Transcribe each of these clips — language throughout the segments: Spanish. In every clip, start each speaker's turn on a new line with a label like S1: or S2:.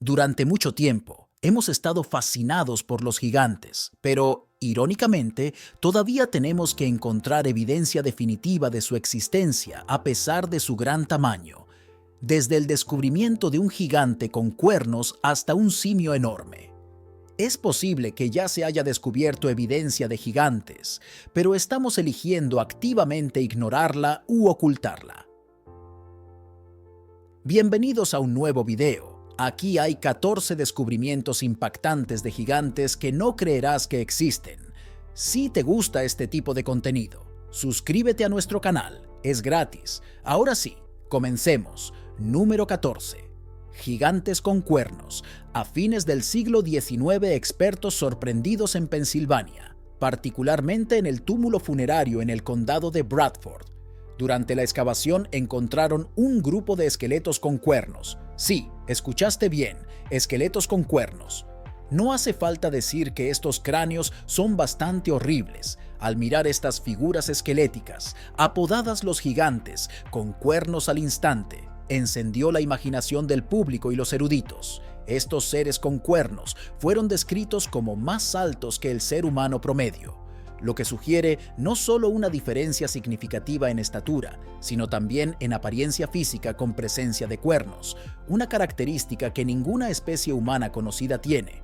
S1: Durante mucho tiempo hemos estado fascinados por los gigantes, pero, irónicamente, todavía tenemos que encontrar evidencia definitiva de su existencia a pesar de su gran tamaño, desde el descubrimiento de un gigante con cuernos hasta un simio enorme. Es posible que ya se haya descubierto evidencia de gigantes, pero estamos eligiendo activamente ignorarla u ocultarla. Bienvenidos a un nuevo video. Aquí hay 14 descubrimientos impactantes de gigantes que no creerás que existen. Si te gusta este tipo de contenido, suscríbete a nuestro canal, es gratis. Ahora sí, comencemos. Número 14. Gigantes con cuernos. A fines del siglo XIX, expertos sorprendidos en Pensilvania, particularmente en el túmulo funerario en el condado de Bradford. Durante la excavación encontraron un grupo de esqueletos con cuernos. Sí, escuchaste bien, esqueletos con cuernos. No hace falta decir que estos cráneos son bastante horribles. Al mirar estas figuras esqueléticas, apodadas los gigantes, con cuernos al instante, encendió la imaginación del público y los eruditos. Estos seres con cuernos fueron descritos como más altos que el ser humano promedio, lo que sugiere no solo una diferencia significativa en estatura, sino también en apariencia física con presencia de cuernos, una característica que ninguna especie humana conocida tiene.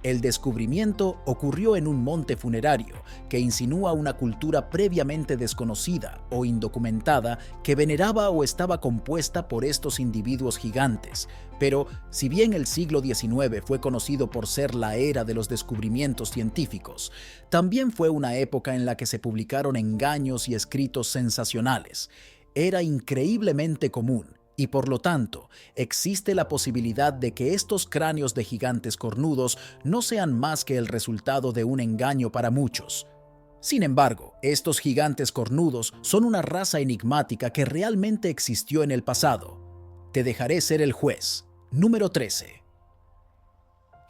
S1: El descubrimiento ocurrió en un monte funerario que insinúa una cultura previamente desconocida o indocumentada que veneraba o estaba compuesta por estos individuos gigantes. Pero, si bien el siglo XIX fue conocido por ser la era de los descubrimientos científicos, también fue una época en la que se publicaron engaños y escritos sensacionales. Era increíblemente común, y por lo tanto, existe la posibilidad de que estos cráneos de gigantes cornudos no sean más que el resultado de un engaño para muchos. Sin embargo, estos gigantes cornudos son una raza enigmática que realmente existió en el pasado. Te dejaré ser el juez. Número 13.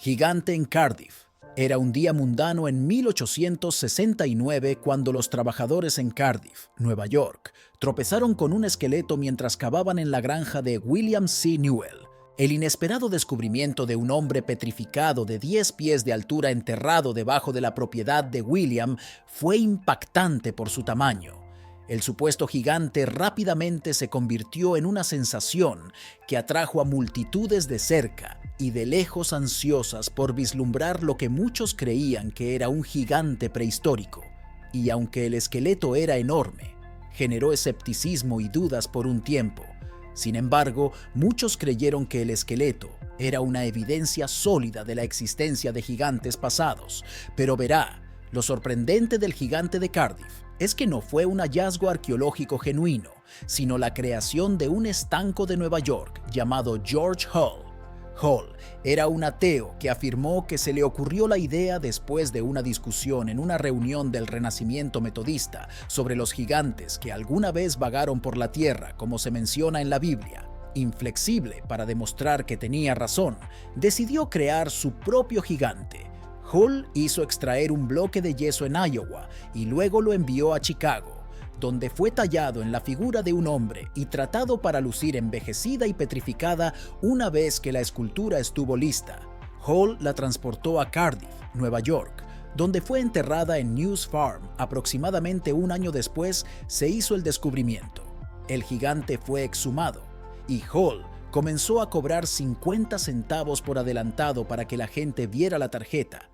S1: Gigante en Cardiff. Era un día mundano en 1869 cuando los trabajadores en Cardiff, Nueva York, tropezaron con un esqueleto mientras cavaban en la granja de William C. Newell. El inesperado descubrimiento de un hombre petrificado de 10 pies de altura enterrado debajo de la propiedad de William fue impactante por su tamaño. El supuesto gigante rápidamente se convirtió en una sensación que atrajo a multitudes de cerca y de lejos ansiosas por vislumbrar lo que muchos creían que era un gigante prehistórico. Y aunque el esqueleto era enorme, generó escepticismo y dudas por un tiempo. Sin embargo, muchos creyeron que el esqueleto era una evidencia sólida de la existencia de gigantes pasados. Pero verá, lo sorprendente del gigante de Cardiff es que no fue un hallazgo arqueológico genuino, sino la creación de un estanco de Nueva York llamado George Hull. Hull era un ateo que afirmó que se le ocurrió la idea después de una discusión en una reunión del Renacimiento metodista sobre los gigantes que alguna vez vagaron por la tierra, como se menciona en la Biblia. Inflexible para demostrar que tenía razón, decidió crear su propio gigante. Hull hizo extraer un bloque de yeso en Iowa y luego lo envió a Chicago, donde fue tallado en la figura de un hombre y tratado para lucir envejecida y petrificada una vez que la escultura estuvo lista. Hull la transportó a Cardiff, Nueva York, donde fue enterrada en News Farm. Aproximadamente un año después se hizo el descubrimiento. El gigante fue exhumado y Hull comenzó a cobrar 50 centavos por adelantado para que la gente viera la tarjeta.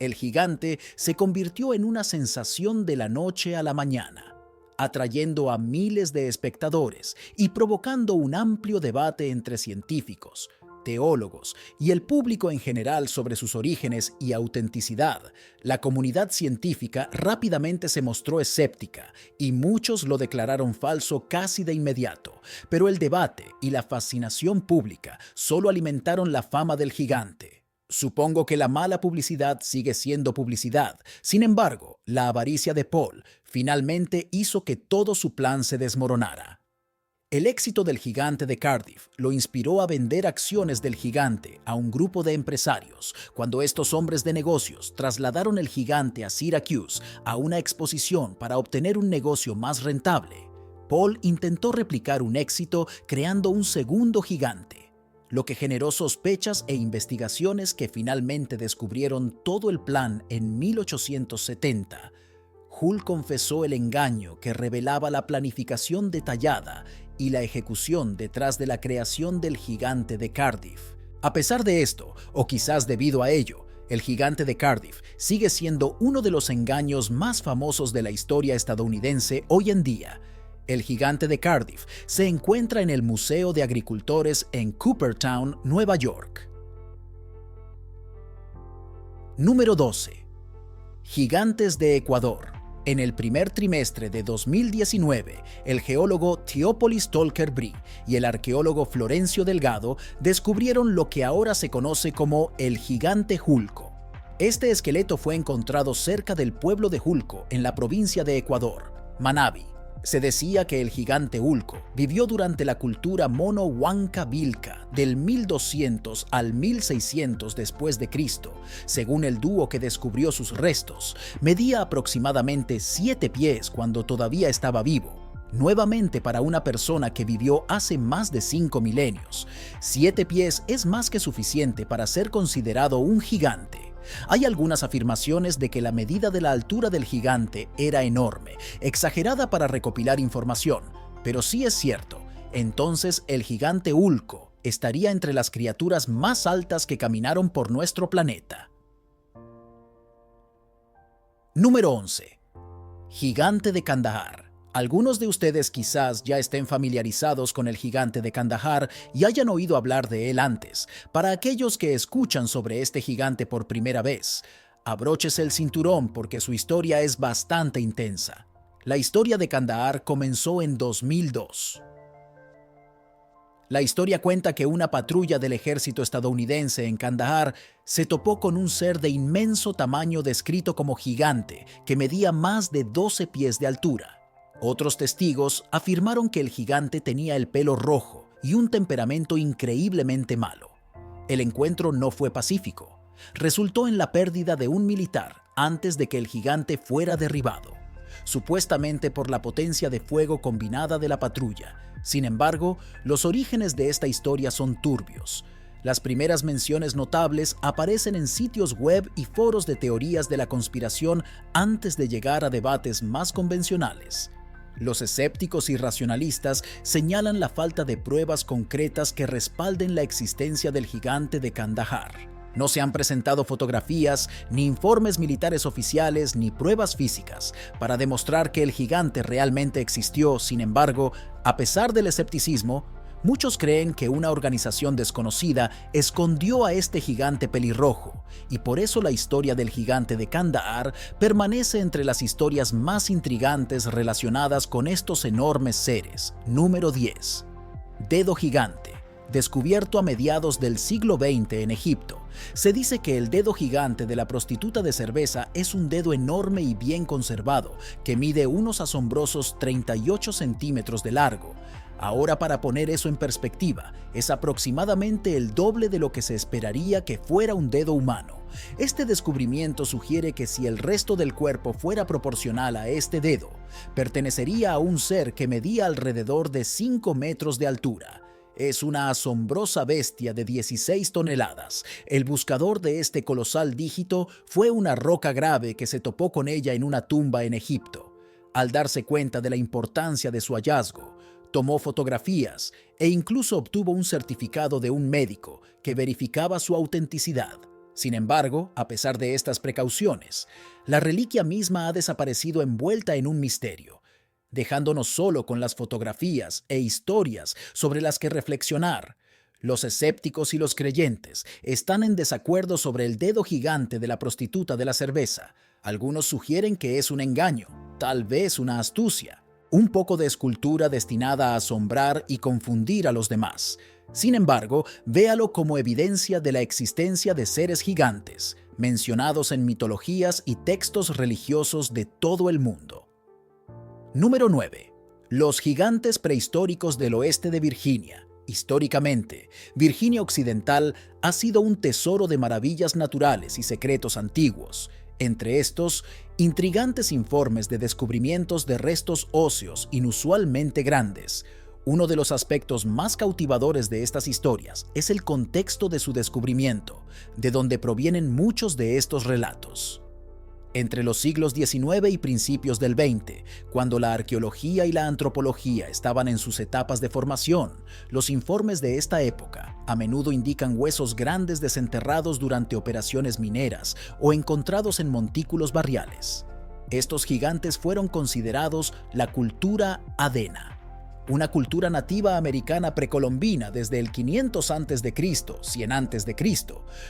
S1: El gigante se convirtió en una sensación de la noche a la mañana, atrayendo a miles de espectadores y provocando un amplio debate entre científicos, teólogos y el público en general sobre sus orígenes y autenticidad. La comunidad científica rápidamente se mostró escéptica y muchos lo declararon falso casi de inmediato, pero el debate y la fascinación pública solo alimentaron la fama del gigante. Supongo que la mala publicidad sigue siendo publicidad. Sin embargo, la avaricia de Paul finalmente hizo que todo su plan se desmoronara. El éxito del gigante de Cardiff lo inspiró a vender acciones del gigante a un grupo de empresarios. Cuando estos hombres de negocios trasladaron el gigante a Syracuse a una exposición para obtener un negocio más rentable, Paul intentó replicar un éxito creando un segundo gigante. lo que generó sospechas e investigaciones que finalmente descubrieron todo el plan en 1870. Hull confesó el engaño que revelaba la planificación detallada y la ejecución detrás de la creación del gigante de Cardiff. A pesar de esto, o quizás debido a ello, el gigante de Cardiff sigue siendo uno de los engaños más famosos de la historia estadounidense hoy en día. El gigante de Cardiff se encuentra en el Museo de Agricultores en Cooperstown, Nueva York. Número 12. Gigantes de Ecuador. En el primer trimestre de 2019, el geólogo Theopolis Tolker-Brie y el arqueólogo Florencio Delgado descubrieron lo que ahora se conoce como el gigante Julco. Este esqueleto fue encontrado cerca del pueblo de Julco, en la provincia de Ecuador, Manabí. Se decía que el gigante Julco vivió durante la cultura mono-huanca-vilca del 1200 al 1600 después de Cristo. Según el dúo que descubrió sus restos, medía aproximadamente 7 pies cuando todavía estaba vivo. Nuevamente, para una persona que vivió hace más de 5 milenios, 7 pies es más que suficiente para ser considerado un gigante. Hay algunas afirmaciones de que la medida de la altura del gigante era enorme, exagerada para recopilar información, pero sí es cierto. Entonces el gigante Julco estaría entre las criaturas más altas que caminaron por nuestro planeta. Número 11. Gigante de Kandahar. Algunos de ustedes quizás ya estén familiarizados con el gigante de Kandahar y hayan oído hablar de él antes. Para aquellos que escuchan sobre este gigante por primera vez, abróchese el cinturón porque su historia es bastante intensa. La historia de Kandahar comenzó en 2002. La historia cuenta que una patrulla del ejército estadounidense en Kandahar se topó con un ser de inmenso tamaño descrito como gigante que medía más de 12 pies de altura. Otros testigos afirmaron que el gigante tenía el pelo rojo y un temperamento increíblemente malo. El encuentro no fue pacífico. Resultó en la pérdida de un militar antes de que el gigante fuera derribado, supuestamente por la potencia de fuego combinada de la patrulla. Sin embargo, los orígenes de esta historia son turbios. Las primeras menciones notables aparecen en sitios web y foros de teorías de la conspiración antes de llegar a debates más convencionales. Los escépticos y racionalistas señalan la falta de pruebas concretas que respalden la existencia del gigante de Kandahar. No se han presentado fotografías, ni informes militares oficiales, ni pruebas físicas para demostrar que el gigante realmente existió. Sin embargo, a pesar del escepticismo, muchos creen que una organización desconocida escondió a este gigante pelirrojo, y por eso la historia del gigante de Kandahar permanece entre las historias más intrigantes relacionadas con estos enormes seres. Número 10. Dedo gigante. Descubierto a mediados del siglo XX en Egipto, se dice que el dedo gigante de la prostituta de cerveza es un dedo enorme y bien conservado, que mide unos asombrosos 38 centímetros de largo. Ahora, para poner eso en perspectiva, es aproximadamente el doble de lo que se esperaría que fuera un dedo humano. Este descubrimiento sugiere que si el resto del cuerpo fuera proporcional a este dedo, pertenecería a un ser que medía alrededor de 5 metros de altura. Es una asombrosa bestia de 16 toneladas. El buscador de este colosal dígito fue una roca grave que se topó con ella en una tumba en Egipto. Al darse cuenta de la importancia de su hallazgo, tomó fotografías e incluso obtuvo un certificado de un médico que verificaba su autenticidad. Sin embargo, a pesar de estas precauciones, la reliquia misma ha desaparecido envuelta en un misterio, dejándonos solo con las fotografías e historias sobre las que reflexionar. Los escépticos y los creyentes están en desacuerdo sobre el dedo gigante de la prostituta de la cerveza. Algunos sugieren que es un engaño, tal vez una astucia, un poco de escultura destinada a asombrar y confundir a los demás. Sin embargo, véalo como evidencia de la existencia de seres gigantes, mencionados en mitologías y textos religiosos de todo el mundo. Número 9. Los gigantes prehistóricos del oeste de Virginia. Históricamente, Virginia Occidental ha sido un tesoro de maravillas naturales y secretos antiguos. Entre estos, intrigantes informes de descubrimientos de restos óseos inusualmente grandes, Uno de los aspectos más cautivadores de estas historias es el contexto de su descubrimiento, de donde provienen muchos de estos relatos. Entre los siglos XIX y principios del XX, cuando la arqueología y la antropología estaban en sus etapas de formación, los informes de esta época a menudo indican huesos grandes desenterrados durante operaciones mineras o encontrados en montículos barriales. Estos gigantes fueron considerados la cultura Adena, una cultura nativa americana precolombina desde el 500 a.C., 100 a.C.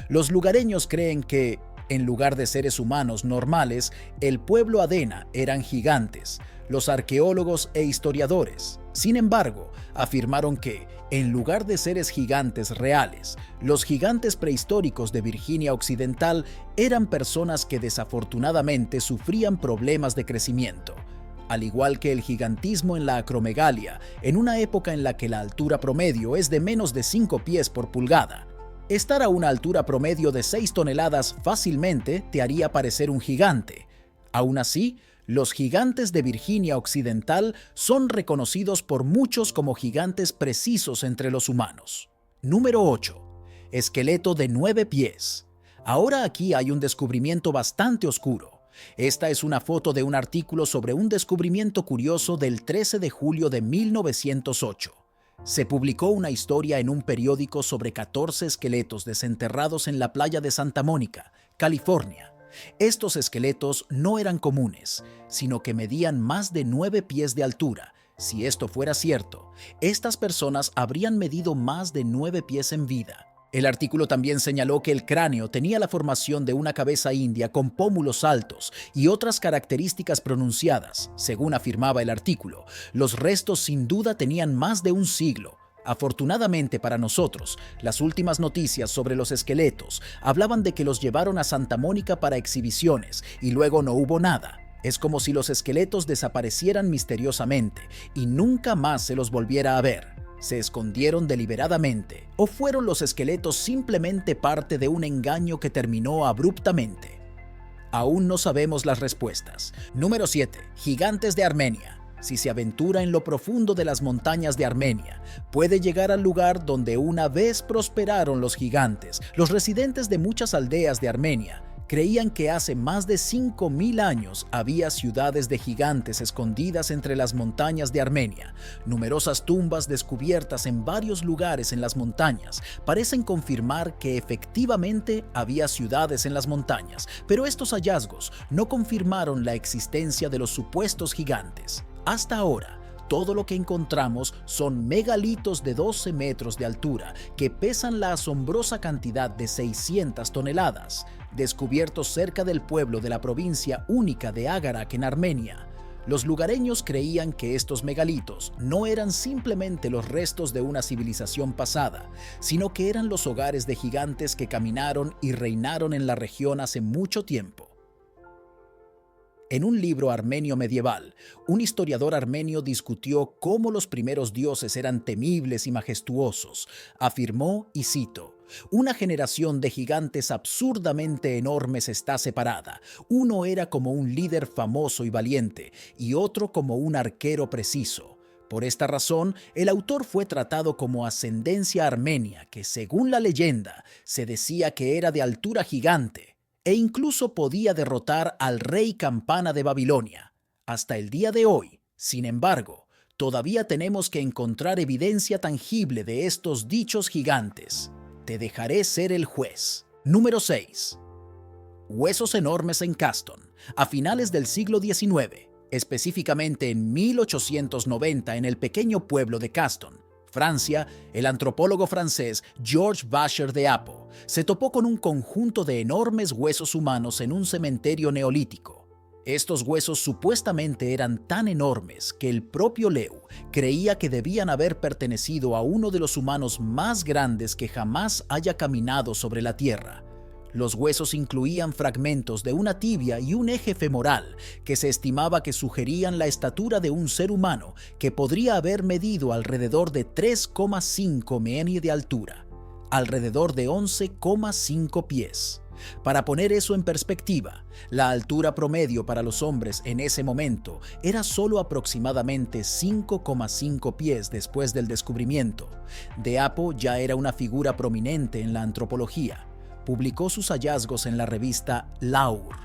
S1: Los lugareños creen que, en lugar de seres humanos normales, el pueblo Adena eran gigantes. Los arqueólogos e historiadores, sin embargo, afirmaron que, en lugar de seres gigantes reales, los gigantes prehistóricos de Virginia Occidental eran personas que desafortunadamente sufrían problemas de crecimiento. Al igual que el gigantismo en la acromegalia, en una época en la que la altura promedio es de menos de 5 pies por pulgada, estar a una altura promedio de 6 toneladas fácilmente te haría parecer un gigante. Aún así, los gigantes de Virginia Occidental son reconocidos por muchos como gigantes precisos entre los humanos. Número 8. Esqueleto de 9 pies. Ahora aquí hay un descubrimiento bastante oscuro. Esta es una foto de un artículo sobre un descubrimiento curioso del 13 de julio de 1908. Se publicó una historia en un periódico sobre 14 esqueletos desenterrados en la playa de Santa Mónica, California. Estos esqueletos no eran comunes, sino que medían más de 9 pies de altura. Si esto fuera cierto, estas personas habrían medido más de 9 pies en vida. El artículo también señaló que el cráneo tenía la formación de una cabeza india con pómulos altos y otras características pronunciadas. Según afirmaba el artículo, los restos sin duda tenían más de un siglo. Afortunadamente para nosotros, las últimas noticias sobre los esqueletos hablaban de que los llevaron a Santa Mónica para exhibiciones y luego no hubo nada. Es como si los esqueletos desaparecieran misteriosamente y nunca más se los volviera a ver. ¿Se escondieron deliberadamente o fueron los esqueletos simplemente parte de un engaño que terminó abruptamente? Aún no sabemos las respuestas. Número 7. Gigantes de Armenia. Si se aventura en lo profundo de las montañas de Armenia, puede llegar al lugar donde una vez prosperaron los gigantes. Los residentes de muchas aldeas de Armenia creían que hace más de 5.000 años había ciudades de gigantes escondidas entre las montañas de Armenia. Numerosas tumbas descubiertas en varios lugares en las montañas parecen confirmar que efectivamente había ciudades en las montañas, pero estos hallazgos no confirmaron la existencia de los supuestos gigantes. Hasta ahora, todo lo que encontramos son megalitos de 12 metros de altura que pesan la asombrosa cantidad de 600 toneladas, descubiertos cerca del pueblo de la provincia única de Agarak en Armenia. Los lugareños creían que estos megalitos no eran simplemente los restos de una civilización pasada, sino que eran los hogares de gigantes que caminaron y reinaron en la región hace mucho tiempo. En un libro armenio medieval, un historiador armenio discutió cómo los primeros dioses eran temibles y majestuosos. Afirmó, y cito, «Una generación de gigantes absurdamente enormes está separada. Uno era como un líder famoso y valiente, y otro como un arquero preciso. Por esta razón, el autor fue tratado como ascendencia armenia, que según la leyenda, se decía que era de altura gigante, e incluso podía derrotar al rey Campana de Babilonia. Hasta el día de hoy, sin embargo, todavía tenemos que encontrar evidencia tangible de estos dichos gigantes. Te dejaré ser el juez». Número 6. Huesos enormes en Caston. A finales del siglo XIX, específicamente en 1890 en el pequeño pueblo de Caston, Francia, el antropólogo francés Georges Vacher de Apo se topó con un conjunto de enormes huesos humanos en un cementerio neolítico. Estos huesos supuestamente eran tan enormes que el propio Leu creía que debían haber pertenecido a uno de los humanos más grandes que jamás haya caminado sobre la tierra. Los huesos incluían fragmentos de una tibia y un eje femoral que se estimaba que sugerían la estatura de un ser humano que podría haber medido alrededor de 3,5 metros de altura, alrededor de 11,5 pies. Para poner eso en perspectiva, la altura promedio para los hombres en ese momento era solo aproximadamente 5,5 pies después del descubrimiento. De Apo ya era una figura prominente en la antropología. Publicó sus hallazgos en la revista Laur.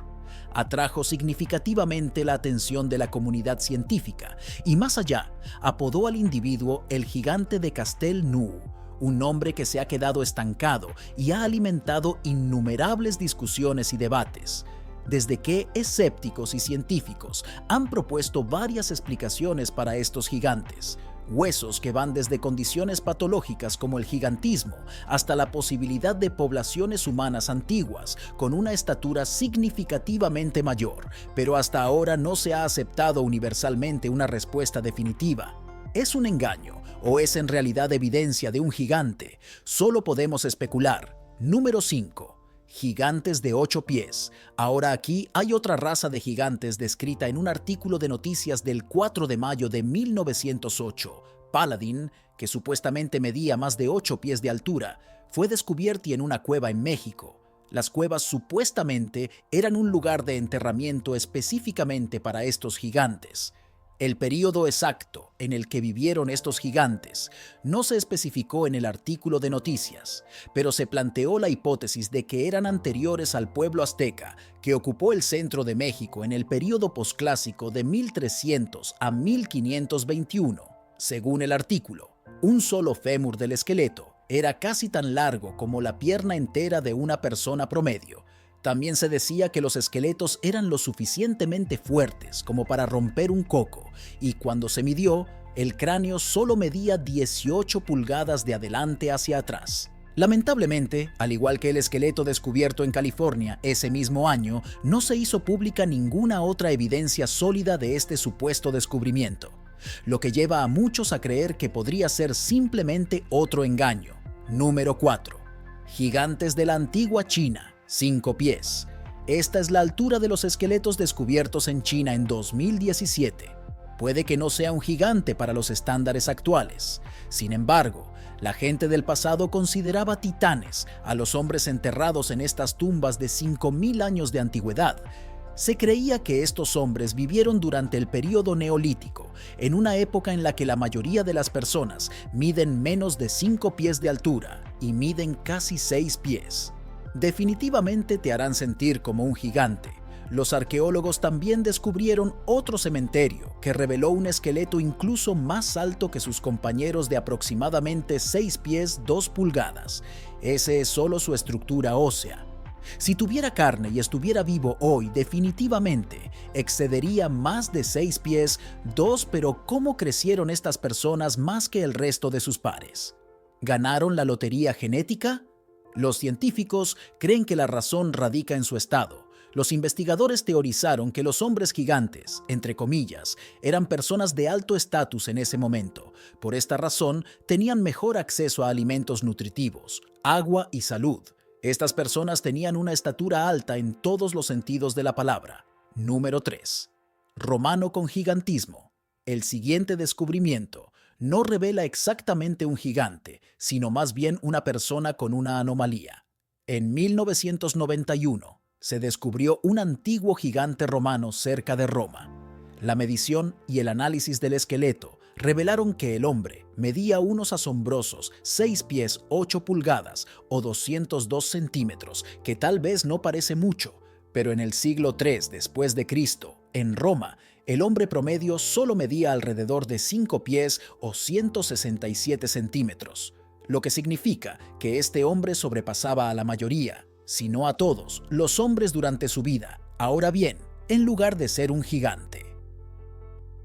S1: Atrajo significativamente la atención de la comunidad científica y, más allá, apodó al individuo el gigante de Castel Nou, un nombre que se ha quedado estancado y ha alimentado innumerables discusiones y debates, desde que escépticos y científicos han propuesto varias explicaciones para estos gigantes. Huesos que van desde condiciones patológicas como el gigantismo hasta la posibilidad de poblaciones humanas antiguas con una estatura significativamente mayor, pero hasta ahora no se ha aceptado universalmente una respuesta definitiva. ¿Es un engaño o es en realidad evidencia de un gigante? Solo podemos especular. Número 5. Gigantes de 8 pies. Ahora aquí hay otra raza de gigantes descrita en un artículo de noticias del 4 de mayo de 1908. Paladin, que supuestamente medía más de 8 pies de altura, fue descubierto en una cueva en México. Las cuevas supuestamente eran un lugar de enterramiento específicamente para estos gigantes. El período exacto en el que vivieron estos gigantes no se especificó en el artículo de noticias, pero se planteó la hipótesis de que eran anteriores al pueblo azteca que ocupó el centro de México en el período posclásico de 1300 a 1521. Según el artículo, un solo fémur del esqueleto era casi tan largo como la pierna entera de una persona promedio. También se decía que los esqueletos eran lo suficientemente fuertes como para romper un coco, y cuando se midió, el cráneo solo medía 18 pulgadas de adelante hacia atrás. Lamentablemente, al igual que el esqueleto descubierto en California ese mismo año, no se hizo pública ninguna otra evidencia sólida de este supuesto descubrimiento, lo que lleva a muchos a creer que podría ser simplemente otro engaño. Número 4. Gigantes de la antigua China. 5 pies. Esta es la altura de los esqueletos descubiertos en China en 2017. Puede que no sea un gigante para los estándares actuales. Sin embargo, la gente del pasado consideraba titanes a los hombres enterrados en estas tumbas de 5.000 años de antigüedad. Se creía que estos hombres vivieron durante el período neolítico, en una época en la que la mayoría de las personas miden menos de 5 pies de altura y miden casi 6 pies. Definitivamente te harán sentir como un gigante. Los arqueólogos también descubrieron otro cementerio que reveló un esqueleto incluso más alto que sus compañeros de aproximadamente 6 pies 2 pulgadas. Ese es solo su estructura ósea. Si tuviera carne y estuviera vivo hoy, definitivamente excedería más de 6 pies 2, pero ¿cómo crecieron estas personas más que el resto de sus pares? ¿Ganaron la lotería genética? Los científicos creen que la razón radica en su estado. Los investigadores teorizaron que los hombres gigantes, entre comillas, eran personas de alto estatus en ese momento. Por esta razón, tenían mejor acceso a alimentos nutritivos, agua y salud. Estas personas tenían una estatura alta en todos los sentidos de la palabra. Número 3. Romano con gigantismo. El siguiente descubrimiento no revela exactamente un gigante, sino más bien una persona con una anomalía. En 1991 se descubrió un antiguo gigante romano cerca de Roma. La medición y el análisis del esqueleto revelaron que el hombre medía unos asombrosos 6 pies 8 pulgadas o 202 centímetros, que tal vez no parece mucho, pero en el siglo III después de Cristo, en Roma, el hombre promedio solo medía alrededor de 5 pies o 167 centímetros, lo que significa que este hombre sobrepasaba a la mayoría, si no a todos, los hombres durante su vida. Ahora bien, en lugar de ser un gigante.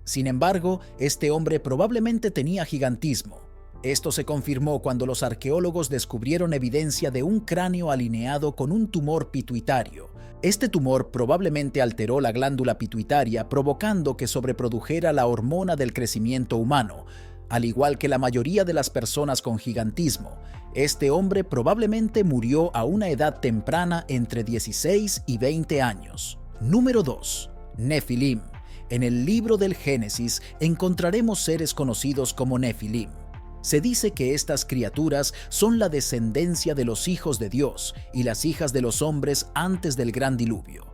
S1: Sin embargo, este hombre probablemente tenía gigantismo. Esto se confirmó cuando los arqueólogos descubrieron evidencia de un cráneo alineado con un tumor pituitario. Este tumor probablemente alteró la glándula pituitaria, provocando que sobreprodujera la hormona del crecimiento humano. Al igual que la mayoría de las personas con gigantismo, este hombre probablemente murió a una edad temprana entre 16 y 20 años. Número 2. Nefilim. En el libro del Génesis encontraremos seres conocidos como Nefilim. Se dice que estas criaturas son la descendencia de los hijos de Dios y las hijas de los hombres antes del gran diluvio.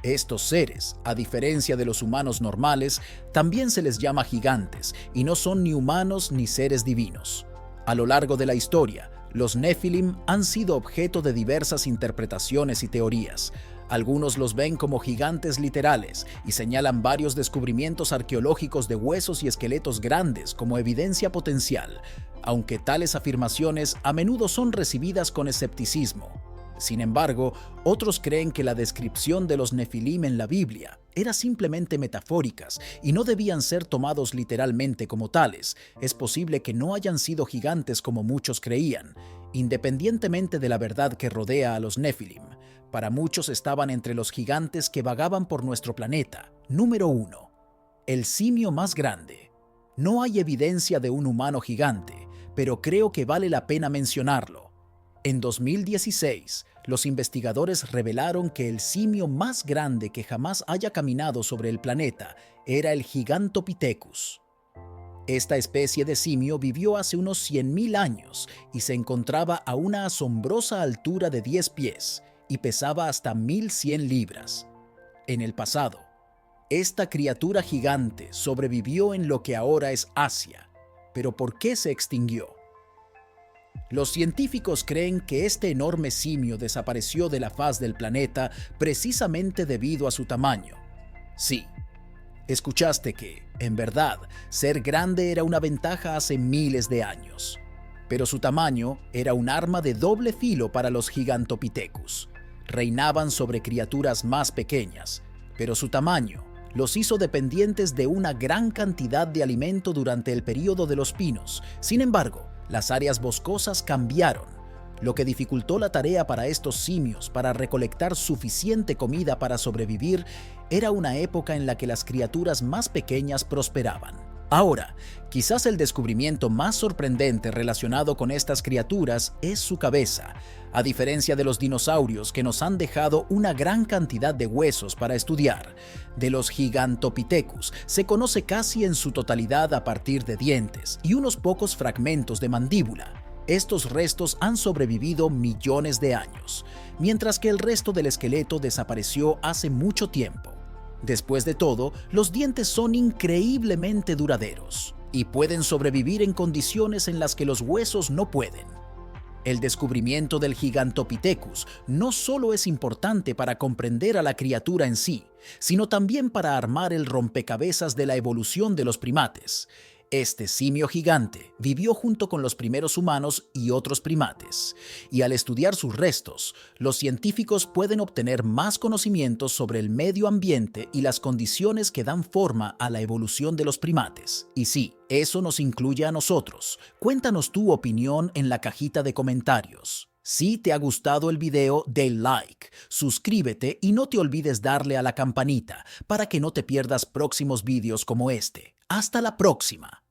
S1: Estos seres, a diferencia de los humanos normales, también se les llama gigantes y no son ni humanos ni seres divinos. A lo largo de la historia, los Nefilim han sido objeto de diversas interpretaciones y teorías. Algunos los ven como gigantes literales y señalan varios descubrimientos arqueológicos de huesos y esqueletos grandes como evidencia potencial, aunque tales afirmaciones a menudo son recibidas con escepticismo. Sin embargo, otros creen que la descripción de los Nefilim en la Biblia era simplemente metafóricas y no debían ser tomados literalmente como tales. Es posible que no hayan sido gigantes como muchos creían, independientemente de la verdad que rodea a los Nefilim. Para muchos estaban entre los gigantes que vagaban por nuestro planeta. Número 1. El simio más grande. No hay evidencia de un humano gigante, pero creo que vale la pena mencionarlo. En 2016, los investigadores revelaron que el simio más grande que jamás haya caminado sobre el planeta era el Gigantopithecus. Esta especie de simio vivió hace unos 100.000 años y se encontraba a una asombrosa altura de 10 pies y pesaba hasta 1.100 libras. En el pasado, esta criatura gigante sobrevivió en lo que ahora es Asia. ¿Pero por qué se extinguió? Los científicos creen que este enorme simio desapareció de la faz del planeta precisamente debido a su tamaño. Sí, escuchaste que, en verdad, ser grande era una ventaja hace miles de años. Pero su tamaño era un arma de doble filo para los Gigantopithecus. Reinaban sobre criaturas más pequeñas, pero su tamaño los hizo dependientes de una gran cantidad de alimento durante el período de los pinos. Sin embargo, las áreas boscosas cambiaron, lo que dificultó la tarea para estos simios para recolectar suficiente comida para sobrevivir. Era una época en la que las criaturas más pequeñas prosperaban. Ahora, quizás el descubrimiento más sorprendente relacionado con estas criaturas es su cabeza. A diferencia de los dinosaurios que nos han dejado una gran cantidad de huesos para estudiar, de los Gigantopithecus se conoce casi en su totalidad a partir de dientes y unos pocos fragmentos de mandíbula. Estos restos han sobrevivido millones de años, mientras que el resto del esqueleto desapareció hace mucho tiempo. Después de todo, los dientes son increíblemente duraderos y pueden sobrevivir en condiciones en las que los huesos no pueden. El descubrimiento del Gigantopithecus no solo es importante para comprender a la criatura en sí, sino también para armar el rompecabezas de la evolución de los primates. Este simio gigante vivió junto con los primeros humanos y otros primates, y al estudiar sus restos, los científicos pueden obtener más conocimientos sobre el medio ambiente y las condiciones que dan forma a la evolución de los primates. Y sí, eso nos incluye a nosotros. Cuéntanos tu opinión en la cajita de comentarios. Si te ha gustado el video, dale like, suscríbete y no te olvides darle a la campanita para que no te pierdas próximos videos como este. ¡Hasta la próxima!